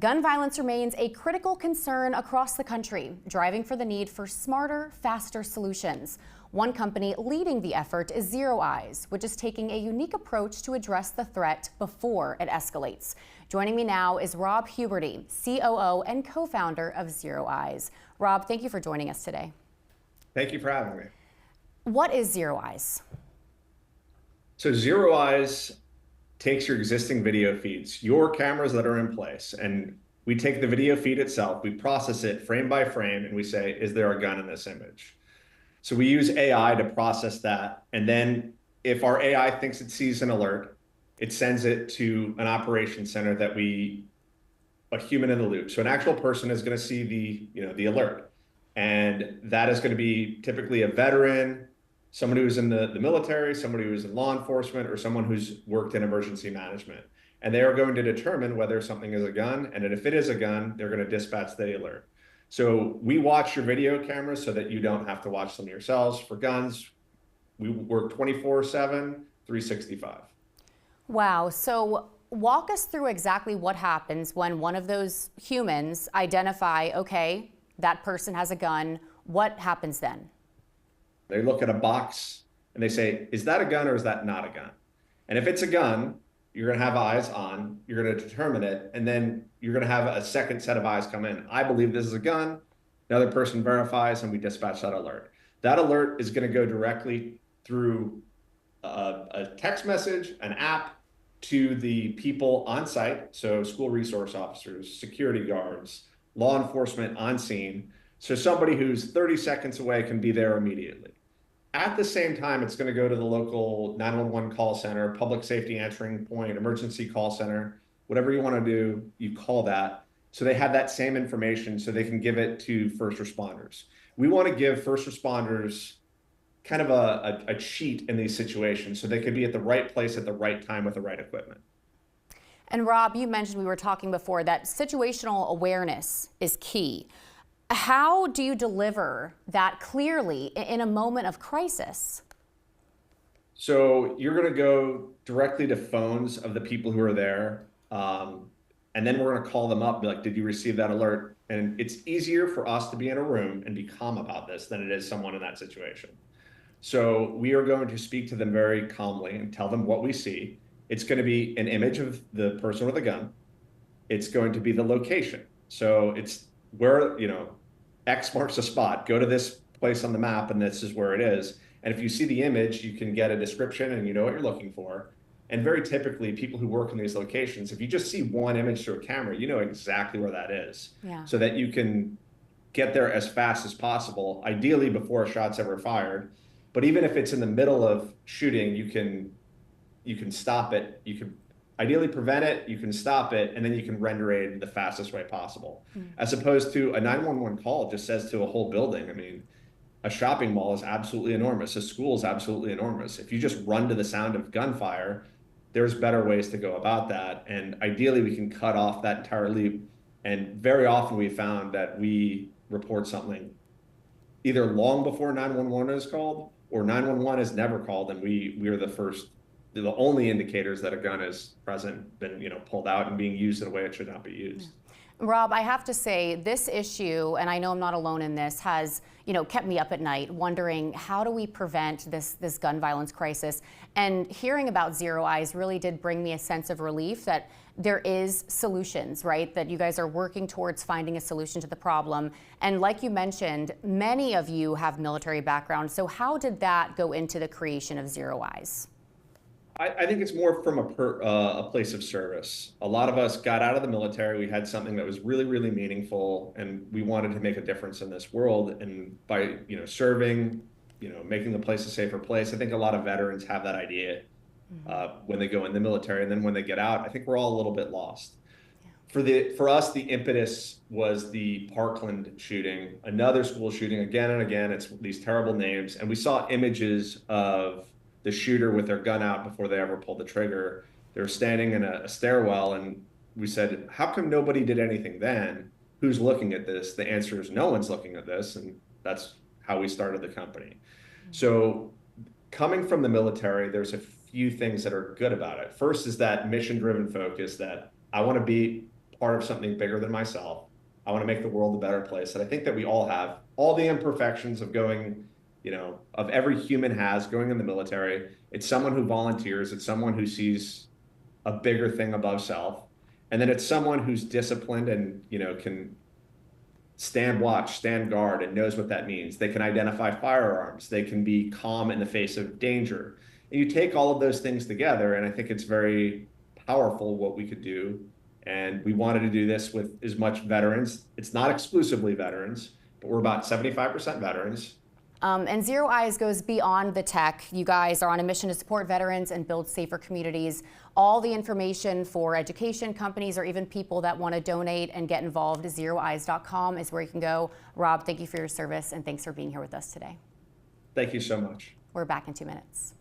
Gun violence remains a critical concern across the country, driving for the need for smarter, faster solutions. One company leading the effort is ZeroEyes, which is taking a unique approach to address the threat before it escalates. Joining me now is Rob Huberty, COO and co-founder of ZeroEyes. Rob, thank you for joining us today. Thank you for having me. What is ZeroEyes? So ZeroEyes takes your existing video feeds, your cameras that are in place, and we take the video feed itself, we process it frame by frame, and we say, is there a gun in this image? So we use AI to process that, and then if our AI thinks it sees an alert, it sends it to an operations center that a human in the loop. So an actual person is going to see the alert, and that is going to be typically a veteran, someone who's in the military, somebody who's in law enforcement, or someone who's worked in emergency management. And they are going to determine whether something is a gun, and if it is a gun, they're going to dispatch the alert. So we watch your video cameras so that you don't have to watch them yourselves. For guns, we work 24/7, 365. Wow. So walk us through exactly what happens when one of those humans identify, okay, that person has a gun. What happens then? They look at a box and they say, is that a gun or is that not a gun? And if it's a gun, you're going to have eyes on, you're going to determine it, and then you're going to have a second set of eyes come in. I believe this is a gun. Another person verifies, and we dispatch that alert. That alert is going to go directly through a text message, an app, to the people on site, so school resource officers, security guards, law enforcement on scene. So somebody who's 30 seconds away can be there immediately. At the same time, it's going to go to the local 911 call center, public safety answering point, emergency call center, whatever you want to do, you call that. So they have that same information so they can give it to first responders. We want to give first responders kind of a cheat in these situations so they could be at the right place at the right time with the right equipment. And Rob, you mentioned, we were talking before, that situational awareness is key. How do you deliver that clearly in a moment of crisis? So you're going to go directly to phones of the people who are there. And then we're going to call them up, be like, did you receive that alert? And it's easier for us to be in a room and be calm about this than it is someone in that situation. So we are going to speak to them very calmly and tell them what we see. It's going to be an image of the person with a gun. It's going to be the location. So it's where, X marks a spot, go to this place on the map and this is where it is. And if you see the image, you can get a description and you know what you're looking for. And very typically, people who work in these locations, if you just see one image through a camera, you know exactly where that is. Yeah. So that you can get there as fast as possible, ideally before a shot's ever fired. But even if it's in the middle of shooting, you can stop it. You can ideally prevent it, you can stop it, and then you can render aid the fastest way possible. As opposed to a 911 call just says to a whole building. I mean, a shopping mall is absolutely enormous. A school is absolutely enormous. If you just run to the sound of gunfire, there's better ways to go about that. And ideally, we can cut off that entire loop. And very often we found that we report something either long before 911 is called or 911 is never called, and we are the only indicators that a gun is present, been pulled out and being used in a way it should not be used. Rob, I have to say, this issue, and I know I'm not alone in this, has kept me up at night wondering, how do we prevent this gun violence crisis? And hearing about ZeroEyes really did bring me a sense of relief that there is solutions, right? That you guys are working towards finding a solution to the problem. And like you mentioned, many of you have military backgrounds. So how did that go into the creation of ZeroEyes? I think it's more from a place of service. A lot of us got out of the military. We had something that was really, really meaningful, and we wanted to make a difference in this world. And by serving, making the place a safer place. I think a lot of veterans have that idea when they go in the military, and then when they get out, I think we're all a little bit lost. Yeah. For us, the impetus was the Parkland shooting, another school shooting again and again. It's these terrible names, and we saw images of the shooter with their gun out before they ever pulled the trigger. They were standing in a stairwell, and we said, how come nobody did anything then? Who's looking at this? The answer is no one's looking at this, and that's how we started the company. So coming from the military, there's a few things that are good about it. First is that mission-driven focus that I want to be part of something bigger than myself. I want to make the world a better place. And I think that we all have all the imperfections of going, of every human has going in the military. It's someone who volunteers. It's someone who sees a bigger thing above self. And then it's someone who's disciplined and, can stand watch, stand guard, and knows what that means. They can identify firearms. They can be calm in the face of danger. And you take all of those things together, and I think it's very powerful what we could do. And we wanted to do this with as much veterans. It's not exclusively veterans, but we're about 75% veterans. And ZeroEyes goes beyond the tech. You guys are on a mission to support veterans and build safer communities. All the information for education, companies, or even people that want to donate and get involved, ZeroEyes.com is where you can go. Rob, thank you for your service, and thanks for being here with us today. Thank you so much. We're back in 2 minutes.